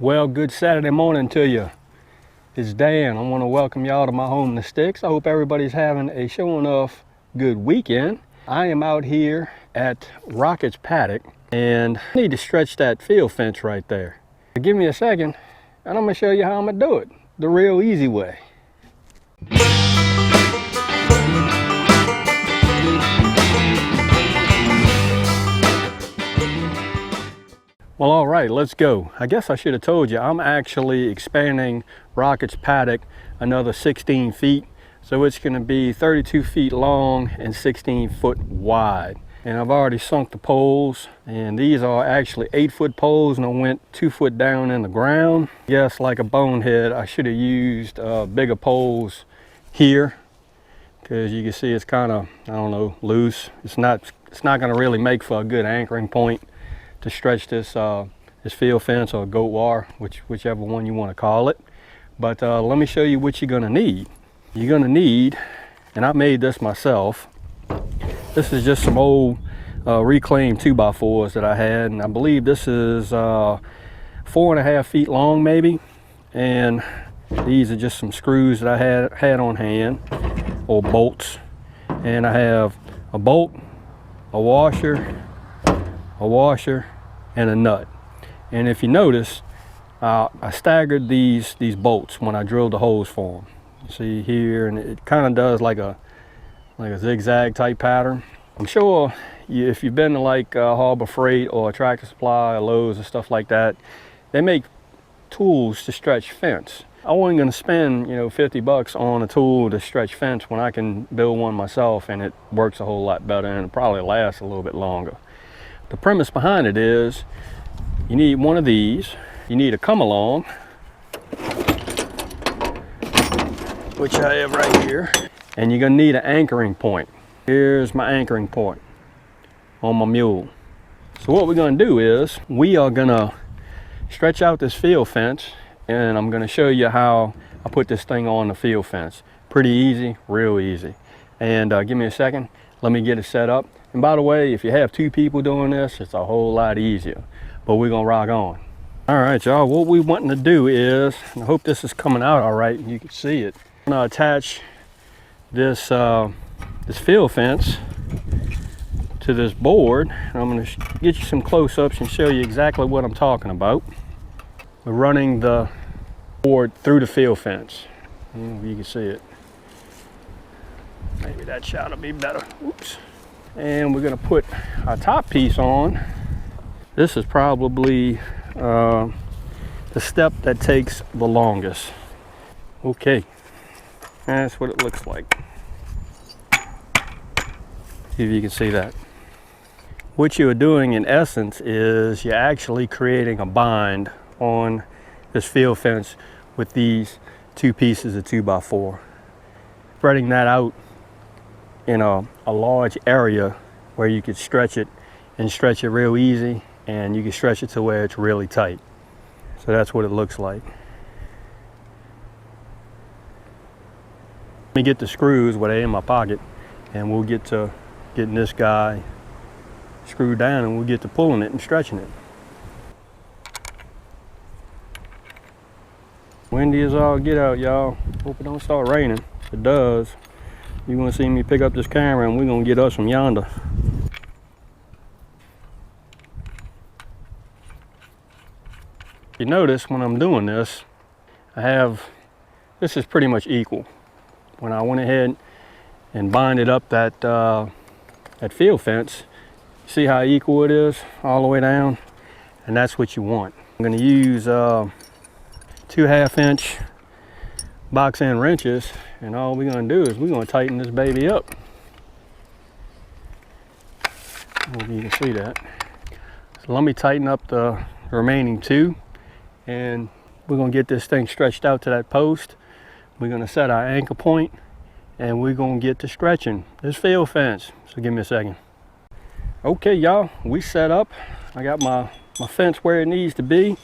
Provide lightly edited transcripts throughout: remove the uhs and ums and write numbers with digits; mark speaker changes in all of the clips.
Speaker 1: Well, good Saturday morning to you. It's Dan. I want to welcome y'all to my home in the sticks. I hope everybody's having a sure enough good weekend. I am out here at Rocket's paddock and I need to stretch that field fence right there. Give me a second and I'm going to show you how I'm going to do it the real easy way. Well, all right, let's go. I guess I should have told you, I'm actually expanding Rocket's paddock another 16 feet. So it's gonna be 32 feet long and 16 foot wide. And I've already sunk the poles, and these are actually 8-foot poles, and I went 2 foot down in the ground. Yes, like a bonehead, I should have used bigger poles here, because you can see it's kind of, I don't know, loose. It's not gonna really make for a good anchoring point to stretch this field fence or goat wire, whichever one you want to call it. But let me show you what you're gonna need. You're gonna need, and I made this myself. This is just some old reclaimed 2x4s that I had, and I believe this is 4.5 feet long maybe. And these are just some screws that I had on hand, or bolts. And I have a bolt, a washer, and a nut. And if you notice, I staggered these bolts when I drilled the holes for them. You see here, and it kind of does like a zigzag type pattern. I'm sure if you've been to like Harbor Freight or Tractor Supply or Lowe's and stuff like that, they make tools to stretch fence. I wasn't going to spend, you know, 50 bucks on a tool to stretch fence when I can build one myself, and it works a whole lot better and it probably lasts a little bit longer. The premise behind it is you need one of these, you need a come along, which I have right here, and you're gonna need an anchoring point. Here's my anchoring point on my mule. So what we're gonna do is we are gonna stretch out this field fence, and I'm gonna show you how I put this thing on the field fence. Pretty easy, real easy. And give me a second, let me get it set up. And by the way, if you have 2 people doing this, it's a whole lot easier, but we're gonna rock on. All right, y'all, what we wanting to do is, and I hope this is coming out all right and you can see it. I'm gonna attach this, this field fence to this board. And I'm gonna get you some close-ups and show you exactly what I'm talking about. We're running the board through the field fence. You can see it. Maybe that shot will be better. Oops. And we're gonna put our top piece on. This is probably the step that takes the longest. Okay, that's what it looks like. See if you can see that. What you're doing in essence is you're actually creating a bind on this field fence with these 2 pieces of 2x4. Spreading that out in a large area where you could stretch it and stretch it real easy, and you can stretch it to where it's really tight. So that's what it looks like. Let me get the screws where they're in my pocket, and we'll get to getting this guy screwed down, and we'll get to pulling it and stretching it. Windy as all get out, y'all. Hope it don't start raining. If it does, you're gonna see me pick up this camera and we're gonna get us from yonder. You notice when I'm doing this, this is pretty much equal. When I went ahead and binded up that field fence, see how equal it is all the way down? And that's what you want. I'm gonna use 2 1/2-inch box end wrenches, and all we're gonna do is we're gonna tighten this baby up. Hope you can see that. So let me tighten up the remaining 2, and we're gonna get this thing stretched out to that post. We're gonna set our anchor point, and we're gonna get to stretching this field fence. So give me a second. Okay, y'all, we set up. I got my fence where it needs to be.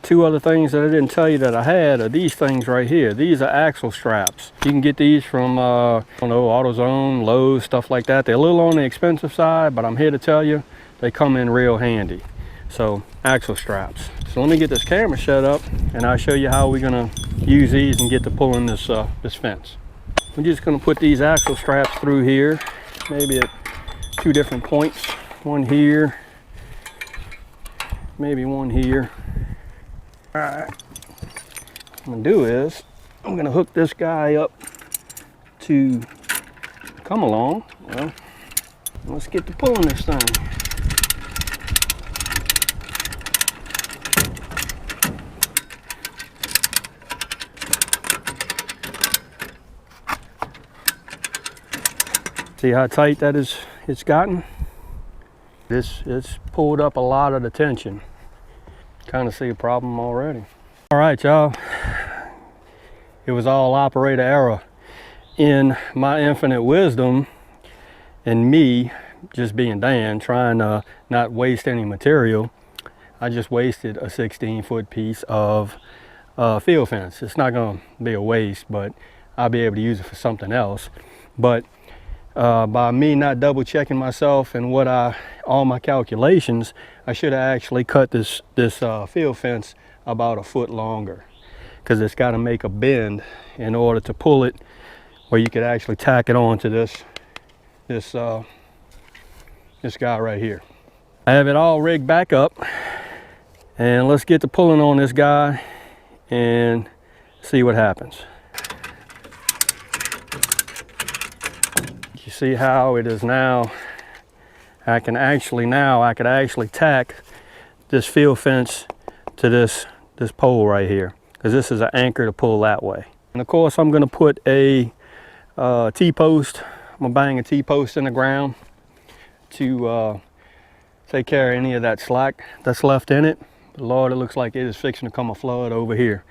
Speaker 1: 2 other things that I didn't tell you that I had are these things right here. These are axle straps. You can get these from, I don't know, AutoZone, Lowe's, stuff like that. They're a little on the expensive side, but I'm here to tell you, they come in real handy. So, axle straps. So let me get this camera set up and I'll show you how we're gonna use these and get to pulling this, this fence. We're just gonna put these axle straps through here, maybe at 2 different points. One here, maybe one here. All right, what I'm gonna do is, I'm gonna hook this guy up to come along. Well, let's get to pulling this thing. See how tight that is, it's gotten? It's pulled up a lot of the tension. Kind of see a problem already. All right, y'all. It was all operator error. In my infinite wisdom and me just being Dan, trying to not waste any material, I just wasted a 16-foot piece of field fence. It's not gonna be a waste, but I'll be able to use it for something else. But by me not double checking myself and all my calculations, I should have actually cut this field fence about a foot longer, because it's got to make a bend in order to pull it where you could actually tack it on to this guy right here. I have it all rigged back up, and let's get to pulling on this guy and see what happens. You see how it is now? I could actually tack this field fence to this pole right here, because this is an anchor to pull that way. And of course, I'm going to put a T-post. I'm going to bang a T-post in the ground to take care of any of that slack that's left in it. But Lord, it looks like it is fixing to come a flood over here.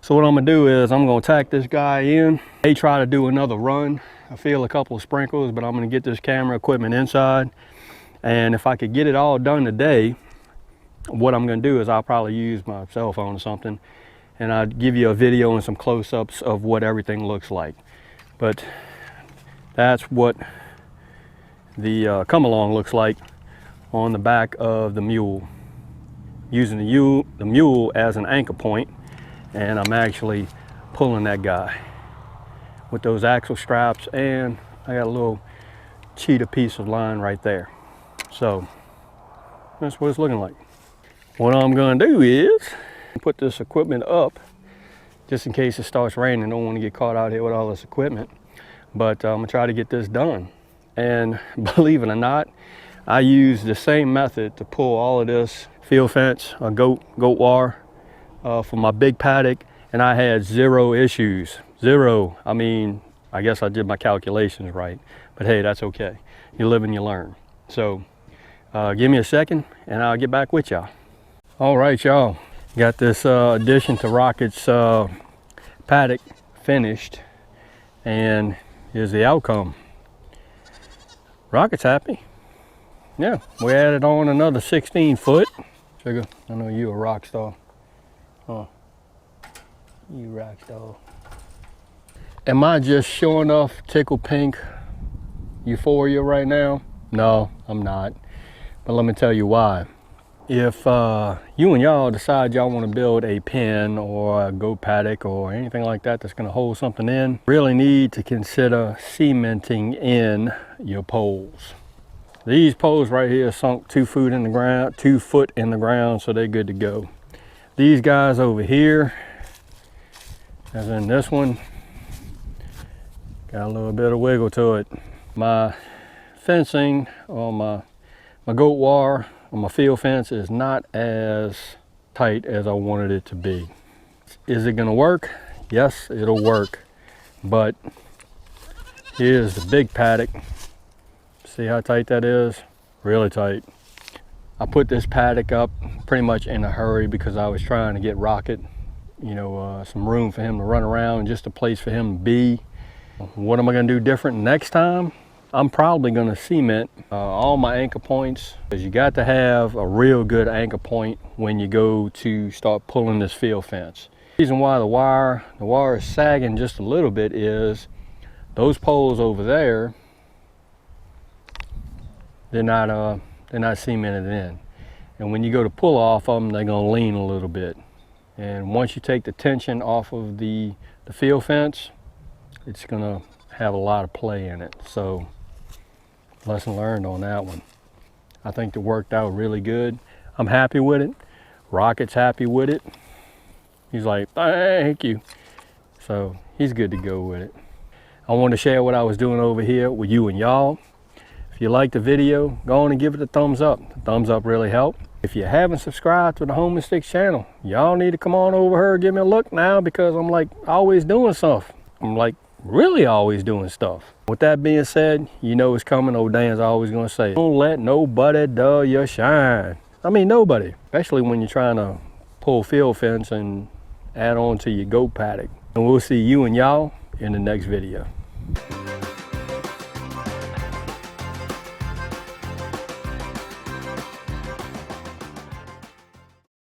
Speaker 1: So what I'm going to do is I'm going to tack this guy in. I try to do another run. I feel a couple of sprinkles, but I'm going to get this camera equipment inside. And if I could get it all done today, what I'm going to do is I'll probably use my cell phone or something, and I'll give you a video and some close-ups of what everything looks like. But that's what the come along looks like on the back of the mule, using the mule as an anchor point, and I'm actually pulling that guy with those axle straps, and I got a little cheetah piece of line right there. So that's what it's looking like. What I'm going to do is put this equipment up just in case it starts raining. I don't want to get caught out here with all this equipment, but I'm going to try to get this done. And believe it or not, I use the same method to pull all of this field fence, goat wire, for my big paddock, and I had 0 issues. 0. I mean, I guess I did my calculations right, but hey, that's okay. You live and you learn. So give me a second and I'll get back with y'all. All right, y'all, got this addition to Rocket's paddock finished, and here's the outcome. Rocket's happy. Yeah, we added on another 16 foot. Sugar, I know you a rock star. Huh? You rock star. Am I just showing off tickle pink euphoria right now? No, I'm not. But let me tell you why. If you and y'all decide y'all want to build a pen or a goat paddock or anything like that that's going to hold something in, really need to consider cementing in your poles. These poles right here sunk 2 foot in the ground, 2 foot in the ground, so they're good to go. These guys over here, as in this one, got a little bit of wiggle to it. My fencing or my goat wire on my field fence is not as tight as I wanted it to be. Is it gonna work? Yes, it'll work. But here's the big paddock. See how tight that is? Really tight. I put this paddock up pretty much in a hurry because I was trying to get Rocket, you know, some room for him to run around, just a place for him to be. What am I gonna do different next time? I'm probably going to cement all my anchor points, because you got to have a real good anchor point when you go to start pulling this field fence. The reason why the wire is sagging just a little bit is those poles over there, they're not cemented in, And when you go to pull off them, they're gonna lean a little bit. And once you take the tension off of the field fence, it's gonna have a lot of play in it. So lesson learned on that one. I think it worked out really good. I'm happy with it. Rocket's happy with it. He's like, thank you. So he's good to go with it. I wanted to share what I was doing over here with you and y'all. If you liked the video, go on and give it a thumbs up. The thumbs up really help. If you haven't subscribed to the Home and Sticks channel, y'all need to come on over here and give me a look now, because I'm like always doing stuff. I'm like really always doing stuff. With that being said, you know it's coming. Old Dan's always gonna say, don't let nobody dull your shine. I mean, nobody, especially when you're trying to pull field fence and add on to your goat paddock. And we'll see you and y'all in the next video.